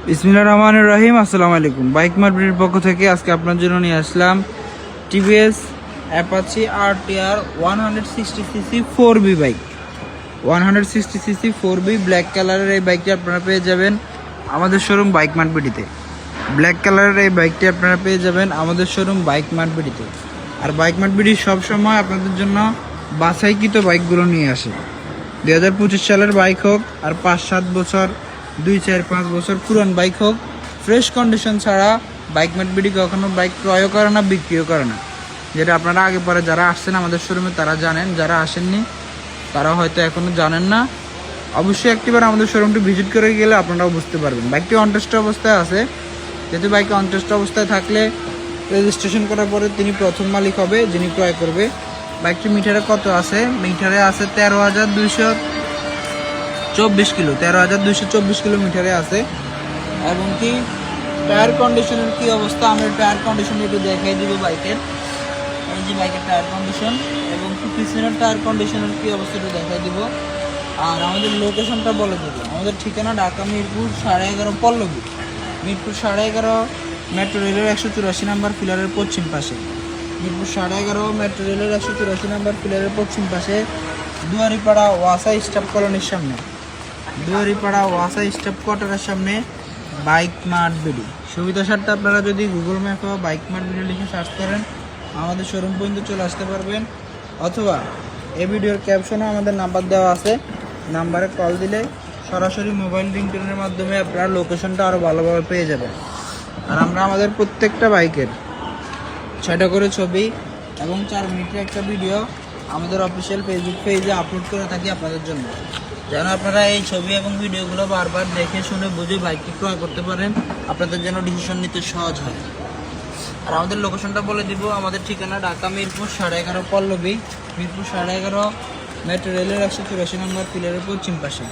বিসমিল্লাহির রহমানির রহিম। আসসালামু আলাইকুম। বাইক মার্কেটের পক্ষ থেকে আজকে আপনার জন্য নিয়ে আসলাম TVS Apache RTR 160cc 4B bike. 160cc 4B black কালারের এই বাইকটি আপনারা পেয়ে যাবেন আমাদের শোরুম বাইক মার্কেটিতে। ব্ল্যাক কালারের এই বাইকটি আপনারা পেয়ে যাবেন আমাদের শোরুম বাইক মার্কেটিতে। আর বাইক মার্কেটি সবসময় আপনাদের জন্য বাছাইকৃত বাইকগুলো নিয়ে আসে। 2025 সালের বাইক হোক আর 5-7 বছর 2-4-5 বছর পুরান বাইক হোক, ফ্রেশ কন্ডিশন ছাড়া বাইক মার্কেটি কখনো বাইক ক্রয়ও করে না, বিক্রিও করে না। যেটা আপনারা আগে পরে যারা আসছেন আমাদের শোরুমে তারা জানেন, যারা আসেননি তারা হয়তো এখনও জানেন না। অবশ্যই একটিবার আমাদের শোরুমটি ভিজিট করে গেলে আপনারাও বুঝতে পারবেন। বাইকটি অনটেস্ট অবস্থায় আছে, যেহেতু বাইকটি অনটেস্ট অবস্থায় থাকলে রেজিস্ট্রেশন করার পরে তিনি প্রথম মালিক হবে যিনি ক্রয় করবে। বাইকটি মিটারে কত আছে? মিটারে আছে 13,224 কিলো, 13,224 কিলোমিটারে আছে। এবং কি টায়ার কন্ডিশনের কি অবস্থা, আমরা টায়ার কন্ডিশন একটু দেখাই দিব বাইকের। এই যে বাইকের টায়ার কন্ডিশন এবং কি পিছনের টায়ার কন্ডিশনের কি অবস্থা একটু দেখাই দিব। আর আমাদের লোকেশনটা বলে দেবো। আমাদের ঠিকানা ঢাকা মিরপুর 11.5 পল্লবী, মিরপুর 11.5 মেট্রো রেলের 184 নম্বর পিলারের পশ্চিম পাশে। মিরপুর 11.5 মেট্রো রেলের 184 নম্বর পিলারের পশ্চিম পাশে, দুয়ারিপাড়া ওয়াসা স্টাফ কলোনির সামনে, দুয়ারিপাড়া ওয়াসা স্টাফ কোয়ার্টারের সামনে বাইক মার্ট বিডি। সুবিধা স্বার্থে আপনারা যদি গুগল ম্যাপে বাইক মার্ট বিডি লিখে সার্চ করেন আমাদের শোরুম পর্যন্ত চলে আসতে পারবেন। অথবা এই ভিডিওর ক্যাপশনে আমাদের নাম্বার দেওয়া আছে, নাম্বারে কল দিলে সরাসরি মোবাইল রিংটোনের মাধ্যমে আপনারা লোকেশনটা আরও ভালোভাবে পেয়ে যাবেন। আর আমরা আমাদের প্রত্যেকটা বাইকের 6টা করে ছবি এবং 4 মিনিটের একটা ভিডিও আমাদের অফিসিয়াল ফেসবুক পেজে আপলোড করে থাকি আপনাদের জন্য, যেন আপনারা এই ছবি এবং ভিডিওগুলো বারবার দেখে শুনে বুঝে বাইকটি ক্রয় করতে পারেন, আপনাদের যেন ডিসিশন নিতে সহজ হয়। আর আমাদের লোকেশনটা বলে দিব। আমাদের ঠিকানা ঢাকা মিরপুর 11.5 পল্লবী, মিরপুর 11.5 মেট্রো রেলের 184 নম্বর পিলারের পশ্চিম পাশে,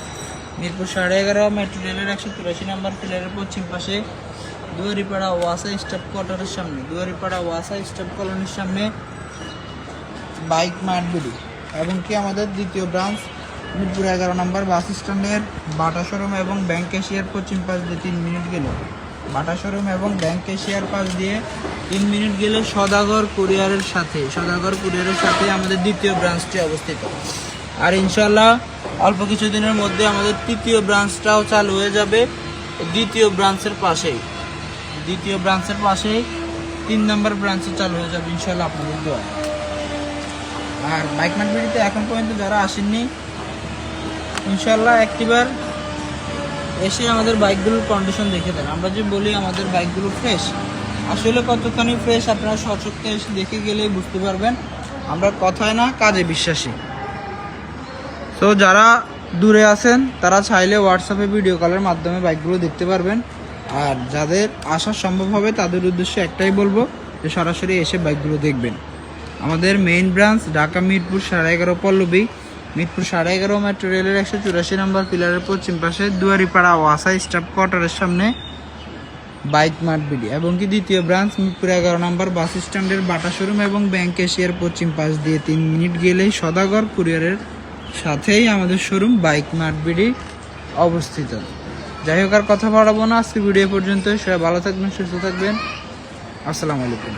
মিরপুর 11.5 মেট্রো রেলের 184 নম্বর পিলারের পশ্চিম পাশে, দুয়ারিপাড়া ওয়াসা স্টাফ কোয়ার্টারের সামনে, দুয়ারিপাড়া ওয়াসা স্টাফ কলোনির সামনে বাইক মার্ট বিডি। এবং কি আমাদের দ্বিতীয় ব্রাঞ্চ মিরপুর 11 নম্বর বাস স্ট্যান্ডের বাটা শোরুম এবং ব্যাংক ক্যাশিয়ার পশ্চিম পাশ দিয়ে 3 মিনিট গেলে, বাটা শোরুম এবং ব্যাংক ক্যাশিয়ার পাশ দিয়ে 3 মিনিট গেলে সদাগর কুরিয়ারের সাথে, সদাগর কুরিয়ারের সাথে আমাদের দ্বিতীয় ব্রাঞ্চটি অবস্থিত। আর ইনশাল্লাহ অল্প কিছুদিনের মধ্যে আমাদের তৃতীয় ব্রাঞ্চটাও চালু হয়ে যাবে দ্বিতীয় ব্রাঞ্চের পাশেই, দ্বিতীয় ব্রাঞ্চের পাশেই 3 নম্বর ব্রাঞ্চে চালু হয়ে যাবে ইনশাল্লাহ আপনাদের দোয়া। আর বাইক মার্কেটিতে এখন পর্যন্ত যারা আসেননি ইনশাল্লাহ একটিবার এসে আমাদের বাইকগুলোর কন্ডিশন দেখে দেন। আমরা যে বলি আমাদের বাইকগুলো ফ্রেশ, আসলে কতখানি ফ্রেশ আপনারা সচক্ষে এসে দেখে গেলেই বুঝতে পারবেন। আমরা কথায় না কাজে বিশ্বাসী। তো যারা দূরে আছেন তারা চাইলে হোয়াটসঅ্যাপে ভিডিও কলের মাধ্যমে বাইকগুলো দেখতে পারবেন। আর যাদের আসা সম্ভব হবে তাদের উদ্দেশ্যে একটাই বলবো যে সরাসরি এসে বাইকগুলো দেখবেন। আমাদের main branch Dhaka Mirpur 11.5 Pallabi, Mirpur 11.5 metro রেলের 184 নম্বর পিলারের পশ্চিম পাশে, দুয়ারিপাড়া ওয়াসা স্টাফ কোয়ার্টারের সামনে বাইক মার্ট বিডি। এবং কি দ্বিতীয় ব্রাঞ্চ মিরপুর 11 নম্বর বাস স্ট্যান্ডের বাটা শোরুম এবং ব্যাংক এশিয়ার পশ্চিম পাশ দিয়ে 3 মিনিট গেলেই সদাগর কুরিয়ারের সাথেই আমাদের শোরুম বাইক মার্ট বিডি অবস্থিত। যাই হোক আর কথা বাড়াবো না, আজকে ভিডিও পর্যন্ত। সবাই ভালো থাকবেন, সুস্থ থাকবেন। আসসালামু আলাইকুম।